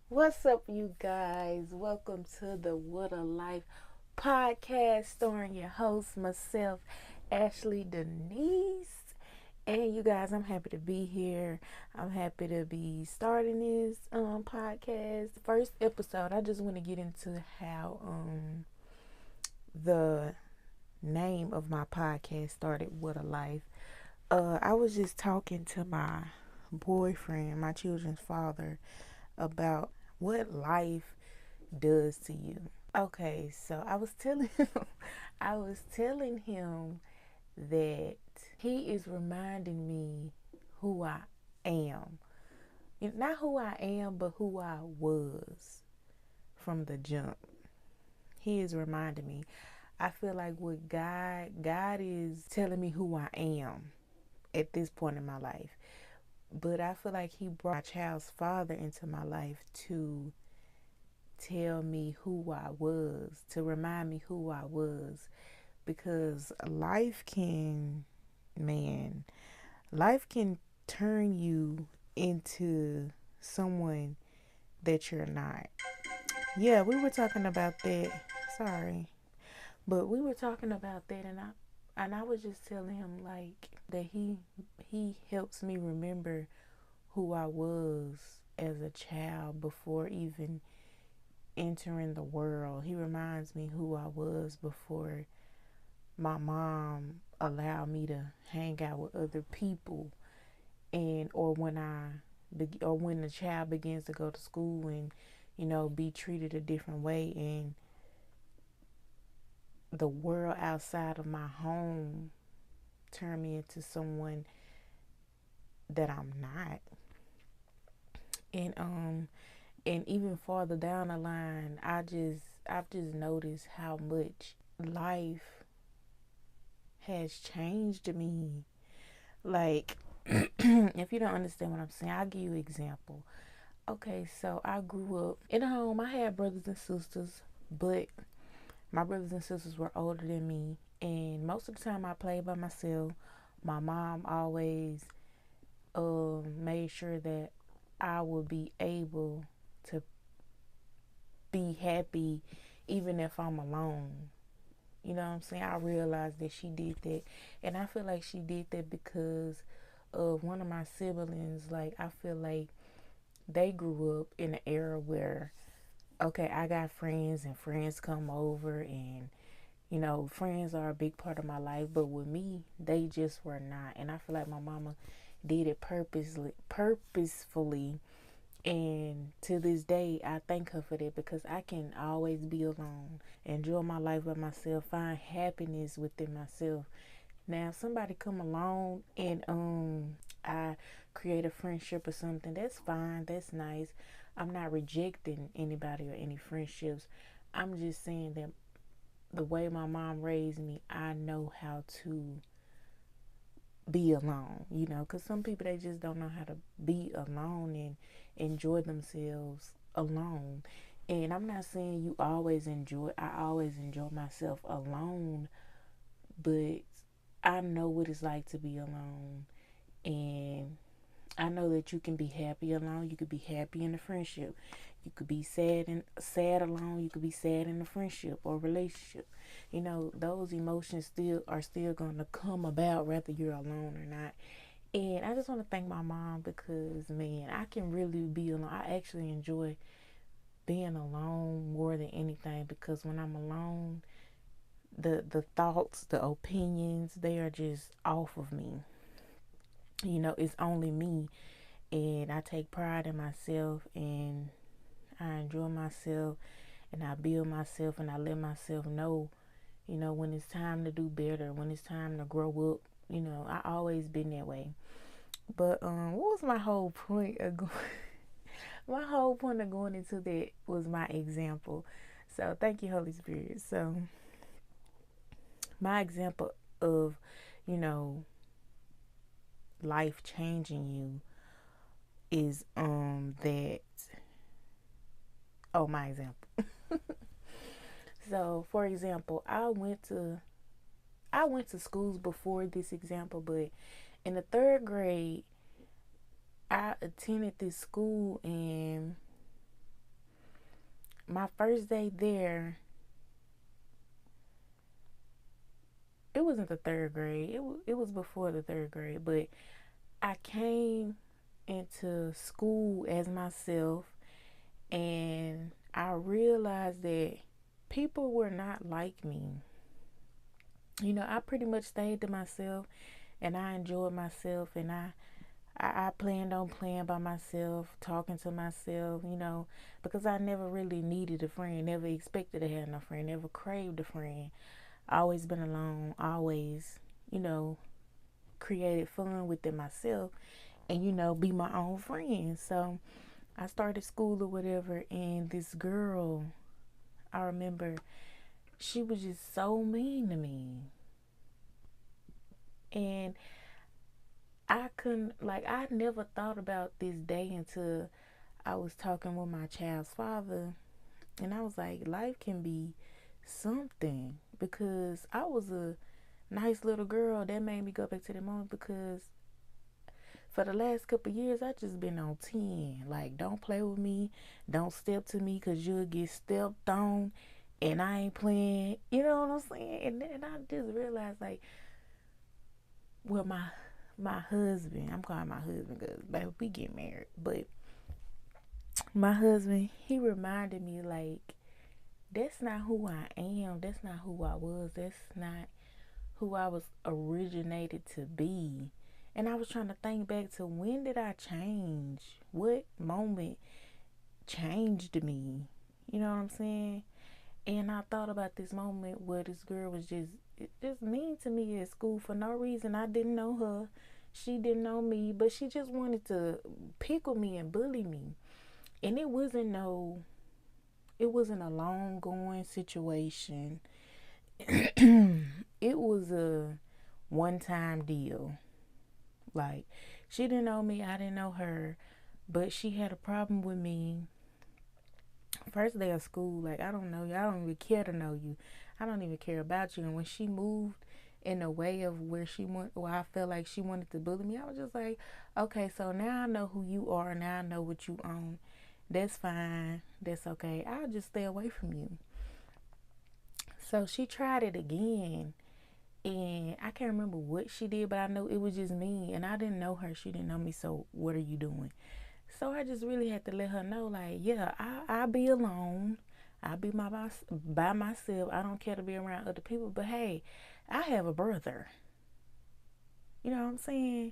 What's up, you guys? Welcome to the What a Life podcast, starring your host, myself, Ashley Denise. And you guys, I'm happy to be here. I'm happy to be starting this podcast. First episode, I just want to get into how the name of my podcast started, What a Life. I was just talking to my boyfriend, my children's father, about what life does to you. Okay, so I was telling him that he is reminding me who I am. Not who I am, but who I was from the jump. He is reminding me. I feel like with God is telling me who I am at this point in my life. But I feel like he brought my child's father into my life to tell me who I was, to remind me who I was. Because man, life can turn you into someone that you're not. Yeah, we were talking about that. Sorry. But we were talking about that, and I was just telling him like that he helps me remember who I was as a child before even entering the world. He reminds me who I was before my mom allowed me to hang out with other people, and or when the child begins to go to school and be treated a different way, and the world outside of my home turn me into someone that I'm not. And even farther down the line, I've just noticed how much life has changed me. Like, if you don't understand what I'm saying, I'll give you an example. Okay, so I grew up in a home. I had brothers and sisters, but my brothers and sisters were older than me, and most of the time I played by myself. My mom always made sure that I would be able to be happy even if I'm alone. You know what I'm saying? I realized that she did that. And I feel like she did that because of one of my siblings. Like, I feel like they grew up in an era where, okay, I got friends and friends come over, and, friends are a big part of my life. But with me, they just were not. And I feel like my mama did it purposefully. And to this day, I thank her for that, because I can always be alone, enjoy my life by myself, find happiness within myself. Now, if somebody come along and I create a friendship or something, that's fine, that's nice. I'm not rejecting anybody or any friendships. I'm just saying that the way my mom raised me, I know how to be alone, because some people, they just don't know how to be alone and enjoy themselves alone. And I'm not saying I always enjoy myself alone, but I know what it's like to be alone. And I know that you can be happy alone. You could be happy in a friendship. You could be sad alone. You could be sad in a friendship or relationship. Those emotions still gonna come about whether you're alone or not. And I just want to thank my mom, because man, I can really be alone. I actually enjoy being alone more than anything, because when I'm alone, the thoughts, the opinions, they are just off of me. It's only me, and I take pride in myself, and I enjoy myself, and I build myself, and I let myself know, when it's time to do better, when it's time to grow up. I always been that way. But what was my whole point of going? My whole point of going into that was my example. So thank you, Holy Spirit. So my example of, you know, life changing you is that Oh, my example. So, for example, I went to schools before this example, but in the third grade, I attended this school, and my first day there, it wasn't the third grade. It was before the third grade, but I came into school as myself, and I realized that people were not like me. You know, I pretty much stayed to myself, and I enjoyed myself, and I planned on playing by myself, talking to myself, you know, because I never really needed a friend, never expected to have no friend, never craved a friend. Always been alone, always, you know, created fun within myself, and, you know, be my own friend. So I started school or whatever, and this girl, I remember, she was just so mean to me. And I couldn't, like, I never thought about this day until I was talking with my child's father, and I was like, life can be something, because I was a nice little girl. That made me go back to the moment, because for the last couple of years, I just been on 10. Like, don't play with me, don't step to me, because you'll get stepped on, and I ain't playing. You know what I'm saying? And then I just realized, like, well, my husband, I'm calling my husband because, baby, we get married, but my husband, he reminded me, like, that's not who I am. That's not who I was. That's not who I was originated to be. And I was trying to think back to, when did I change? What moment changed me? You know what I'm saying? And I thought about this moment where this girl was just mean to me at school for no reason. I didn't know her. She didn't know me, but she just wanted to pickle me and bully me. And it wasn't a long going situation. It was a one time deal. Like, she didn't know me, I didn't know her, but she had a problem with me. First day of school, like, I don't know you, I don't even care to know you, I don't even care about you. And when she moved in a way of where she went, where I felt like she wanted to bully me, I was just like, okay, so now I know who you are, now I know what you own. That's fine, that's okay, I'll just stay away from you. So she tried it again, and I can't remember what she did, but I know it was just me, and I didn't know her, she didn't know me. So what are you doing? So I just really had to let her know, like, yeah, I'll be alone, I'll be by myself, I don't care to be around other people, but hey, I have a brother. You know what I'm saying?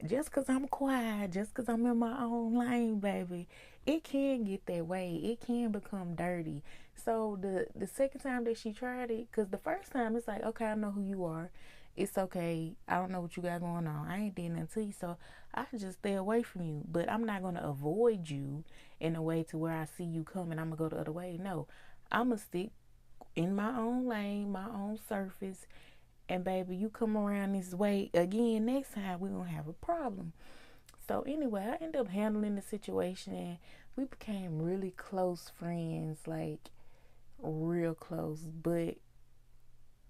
Just because I'm quiet, just because I'm in my own lane, baby, it can get that way. It can become dirty. So the second time that she tried it, because the first time it's like, okay, I know who you are. It's okay. I don't know what you got going on. I ain't did nothing to you, so I can just stay away from you. But I'm not gonna avoid you in a way to where I see you coming, I'm gonna go the other way. No, I'm gonna stick in my own lane, my own surface, and baby, you come around this way again next time, we're gonna have a problem. So anyway, I ended up handling the situation, and we became really close friends, like real close.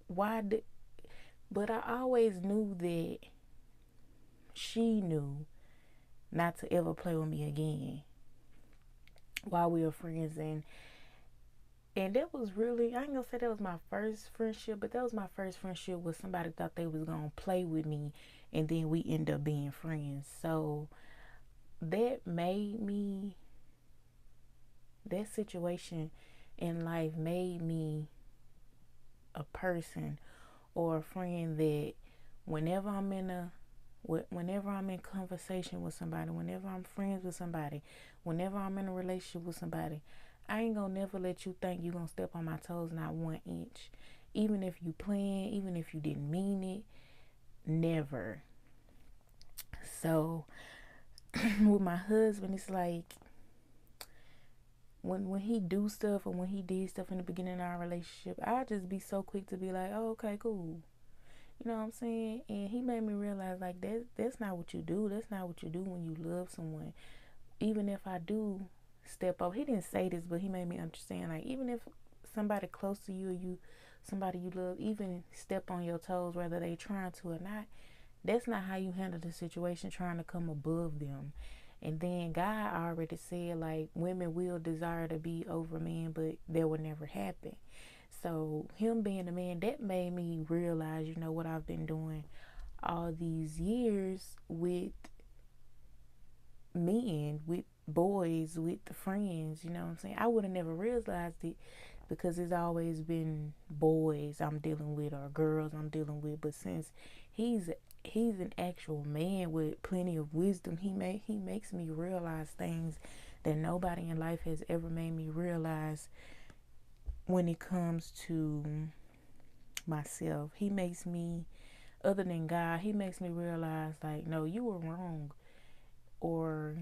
Why did but I always knew that she knew not to ever play with me again while we were friends. And that was really, I ain't gonna say that was my first friendship, but that was my first friendship with somebody thought they was gonna play with me, and then we end up being friends. So that made me, that situation in life made me a person or a friend that whenever I'm in a whenever I'm in conversation with somebody, whenever I'm friends with somebody, whenever I'm in a relationship with somebody, I ain't gonna never let you think you gonna step on my toes, not 1 inch. Even if you playing, even if you didn't mean it, never. So with my husband, it's like when he do stuff, or when he did stuff in the beginning of our relationship, I just be so quick to be like, oh, okay, cool. You know what I'm saying? And he made me realize, like, that's not what you do. That's not what you do when you love someone. Even if I do step over. He didn't say this, but he made me understand, like, even if somebody close to you, or somebody you love, even step on your toes, whether they trying to or not, that's not how you handle the situation, trying to come above them. And then God already said, like, women will desire to be over men, but that will never happen. So him being a man, that made me realize, what I've been doing all these years with men, with boys, with friends, you know what I'm saying? I would have never realized it because it's always been boys I'm dealing with or girls I'm dealing with. But since he's an actual man with plenty of wisdom, he makes me realize things that nobody in life has ever made me realize when it comes to myself. He makes me, other than God, he makes me realize, like, no, you were wrong, or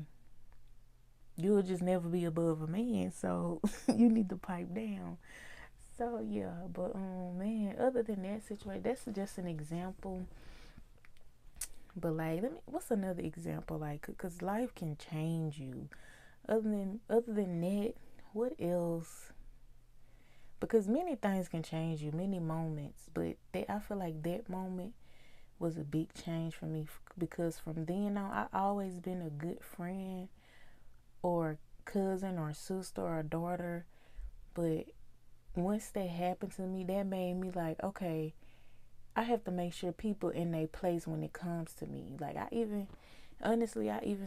you'll just never be above a man, so you need to pipe down. So yeah, but man, other than that situation, that's just an example. But like, what's another example? Like, cause life can change you. Other than that, what else? Because many things can change you, many moments. But I feel like that moment was a big change for me, because from then on, I always been a good friend or cousin or sister or daughter. But once that happened to me, that made me like, okay, I have to make sure people in their place when it comes to me. Like, I even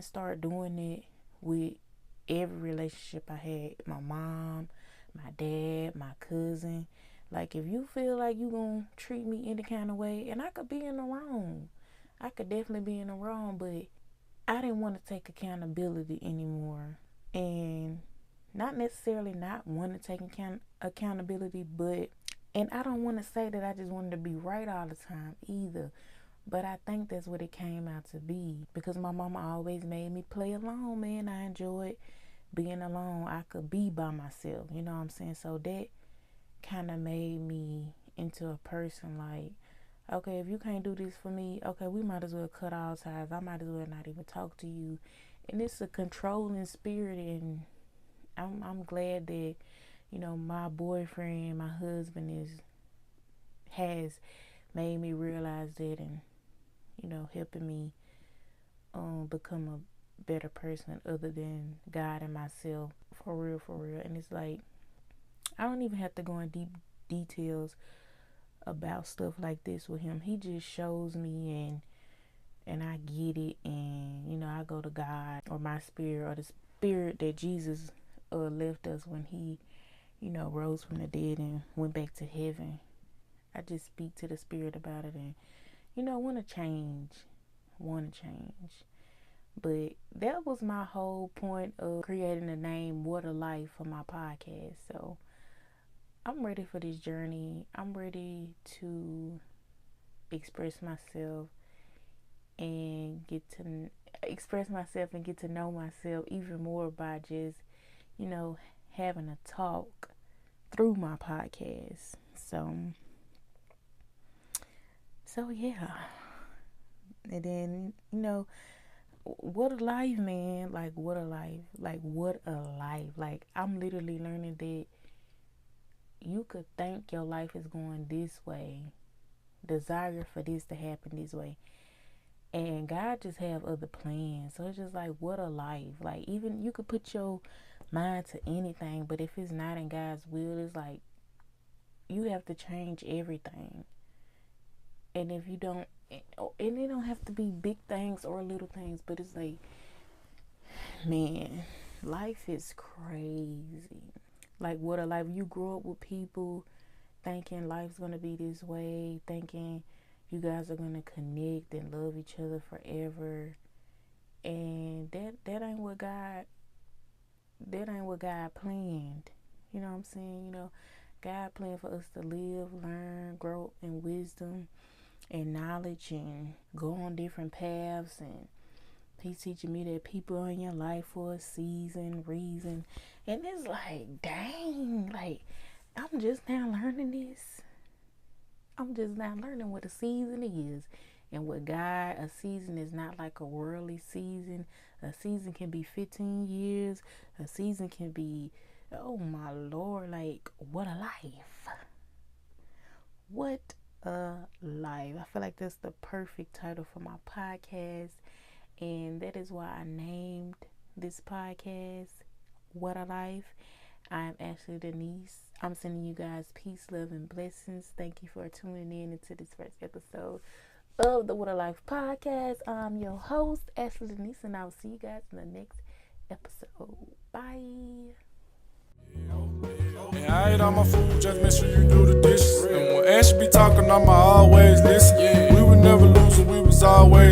started doing it with every relationship I had. My mom, my dad, my cousin. Like, if you feel like you gonna treat me any kind of way, and I could be in the wrong. I could definitely be in the wrong, but I didn't want to take accountability anymore. And not necessarily not want to take accountability, but, and I don't want to say that I just wanted to be right all the time either. But I think that's what it came out to be, because my mama always made me play alone, man. I enjoyed being alone. I could be by myself, you know what I'm saying? So that kind of made me into a person like, okay, if you can't do this for me, okay, we might as well cut all ties. I might as well not even talk to you. And it's a controlling spirit, and I'm glad that, my boyfriend, my husband has made me realize that, and helping me become a better person other than God and myself, for real, for real. And it's like, I don't even have to go in deep details about stuff like this with him. He just shows me, and I get it, and I go to God or my spirit, or the spirit that Jesus left us when he rose from the dead and went back to heaven. I just speak to the spirit about it, and want to change. But that was my whole point of creating the name What a Life for my podcast. So I'm ready for this journey. I'm ready to express myself and get to know myself even more by just, having a talk through my podcast. So yeah. And then, what a life, man. Like, what a life. Like, what a life. Like, I'm literally learning that you could think your life is going this way, desire for this to happen this way, and God just have other plans. So it's just like, what a life. Like, even you could put your mind to anything, but if it's not in God's will, it's like you have to change everything. And if you don't, and it don't have to be big things or little things, but it's like, man, life is crazy. Like, what a life. You grow up with people thinking life's gonna be this way, thinking you guys are gonna connect and love each other forever, and that ain't what God planned. You know what I'm saying? God planned for us to live, learn, grow in wisdom and knowledge, and go on different paths. And he's teaching me that people are in your life for a season, reason. And it's like, dang, like, I'm just now learning this. I'm just now learning what a season is. And with God, a season is not like a worldly season. A season can be 15 years. A season can be, oh my Lord, like, what a life. What a life. I feel like that's the perfect title for my podcast. And that is why I named this podcast What a Life. I'm Ashley Denise. I'm sending you guys peace, love, and blessings. Thank you for tuning in into this first episode of the What a Life podcast. I'm your host, Ashley Denise, and I'll see you guys in the next episode. Bye. And I ate all my food, just make sure you do the dishes. And when Ash be talking, I'ma always listen. We would never lose and we was always